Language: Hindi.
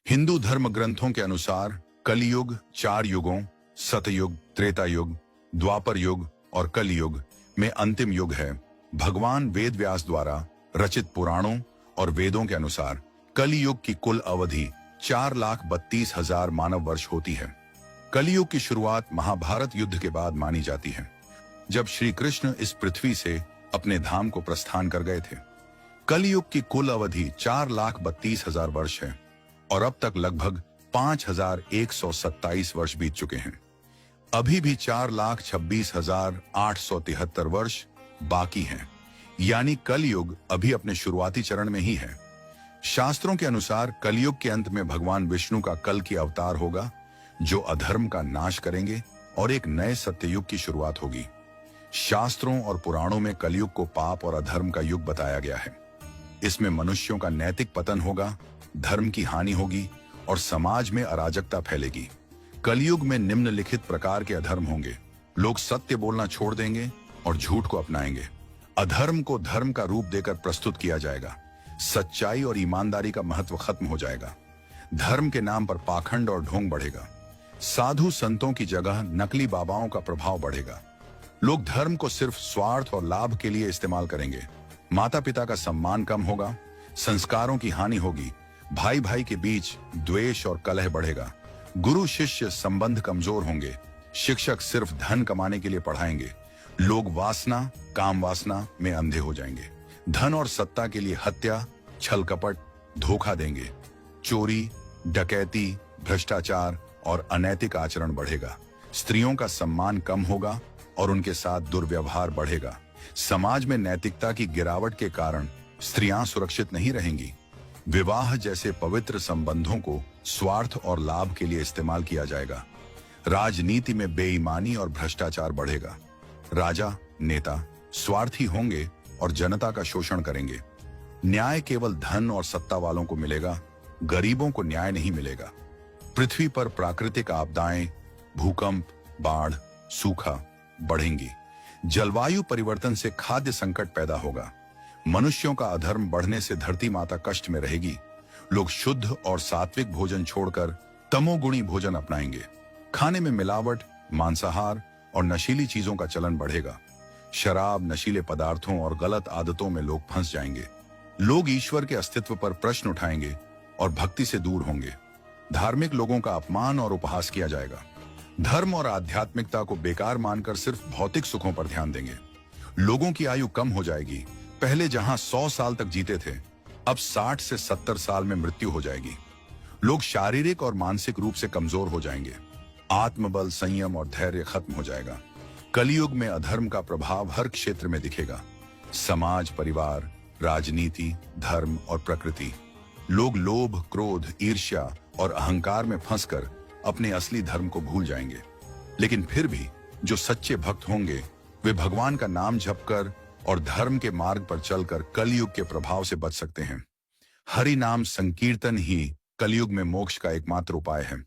हिंदू धर्म ग्रंथों के अनुसार कलयुग 4 युगों सतयुग, त्रेता युग, द्वापर युग और कलयुग में अंतिम युग है। भगवान वेद व्यास द्वारा रचित पुराणों और वेदों के अनुसार कलयुग की कुल अवधि 4,32,000 मानव वर्ष होती है। कलयुग की शुरुआत महाभारत युद्ध के बाद मानी जाती है, जब श्री कृष्ण इस पृथ्वी से अपने धाम को प्रस्थान कर गए थे। कलयुग की कुल अवधि 4,32,000 वर्ष है और अब तक लगभग 5,127 वर्ष बीत चुके हैं। अभी भी 4,26,873 वर्ष बाकी हैं, यानी कलयुग अभी अपने शुरुआती चरण में ही है। शास्त्रों के अनुसार कलयुग के अंत में भगवान विष्णु का कल की अवतार होगा, जो अधर्म का नाश करेंगे और एक नए सत्ययुग की शुरुआत होगी। शास्त्रों और पुराणों में कलयुग को पाप और अधर्म का युग बताया गया है। इसमें मनुष्यों का नैतिक पतन होगा, धर्म की हानि होगी और समाज में अराजकता फैलेगी। कलयुग में निम्नलिखित प्रकार के अधर्म होंगे। लोग सत्य बोलना छोड़ देंगे और झूठ को अपनाएंगे। अधर्म को धर्म का रूप देकर प्रस्तुत किया जाएगा। सच्चाई और ईमानदारी का महत्व खत्म हो जाएगा। धर्म के नाम पर पाखंड और ढोंग बढ़ेगा। साधु संतों की जगह नकली बाबाओं का प्रभाव बढ़ेगा। लोग धर्म को सिर्फ स्वार्थ और लाभ के लिए इस्तेमाल करेंगे। माता पिता का सम्मान कम होगा, संस्कारों की हानि होगी, भाई भाई के बीच द्वेष और कलह बढ़ेगा। गुरु शिष्य संबंध कमजोर होंगे। शिक्षक सिर्फ धन कमाने के लिए पढ़ाएंगे। लोग वासना, काम वासना में अंधे हो जाएंगे। धन और सत्ता के लिए हत्या, छल कपट, धोखा देंगे। चोरी, डकैती, भ्रष्टाचार और अनैतिक आचरण बढ़ेगा। स्त्रियों का सम्मान कम होगा और उनके साथ दुर्व्यवहार बढ़ेगा। समाज में नैतिकता की गिरावट के कारण स्त्रियां सुरक्षित नहीं रहेंगी। विवाह जैसे पवित्र संबंधों को स्वार्थ और लाभ के लिए इस्तेमाल किया जाएगा। राजनीति में बेईमानी और भ्रष्टाचार बढ़ेगा। राजा, नेता स्वार्थी होंगे और जनता का शोषण करेंगे। न्याय केवल धन और सत्ता वालों को मिलेगा, गरीबों को न्याय नहीं मिलेगा। पृथ्वी पर प्राकृतिक आपदाएं, भूकंप, बाढ़, सूखा बढ़ेंगी। जलवायु परिवर्तन से खाद्य संकट पैदा होगा। मनुष्यों का अधर्म बढ़ने से धरती माता कष्ट में रहेगी। लोग शुद्ध और सात्विक भोजन छोड़कर तमोगुणी भोजन अपनाएंगे। खाने में मिलावट, मांसाहार और नशीली चीजों का चलन बढ़ेगा। शराब, नशीले पदार्थों और गलत आदतों में लोग फंस जाएंगे। लोग ईश्वर के अस्तित्व पर प्रश्न उठाएंगे और भक्ति से दूर होंगे। धार्मिक लोगों का अपमान और उपहास किया जाएगा। धर्म और आध्यात्मिकता को बेकार मानकर सिर्फ भौतिक सुखों पर ध्यान देंगे। लोगों की आयु कम हो जाएगी। पहले जहां 100 साल तक जीते थे, अब 60 से 70 साल में मृत्यु हो जाएगी। लोग शारीरिक और मानसिक रूप से कमजोर हो जाएंगे। आत्मबल, संयम और धैर्य खत्म हो जाएगा। कलयुग में अधर्म का प्रभाव हर क्षेत्र में दिखेगा। समाज, परिवार, राजनीति, धर्म और प्रकृति। लोग लोभ, क्रोध, ईर्ष्या और अहंकार में फंसकर अपने असली धर्म को भूल जाएंगे। लेकिन फिर भी जो सच्चे भक्त होंगे, वे भगवान का नाम जपकर और धर्म के मार्ग पर चलकर कलयुग के प्रभाव से बच सकते हैं। हरि नाम संकीर्तन ही कलयुग में मोक्ष का एकमात्र उपाय है।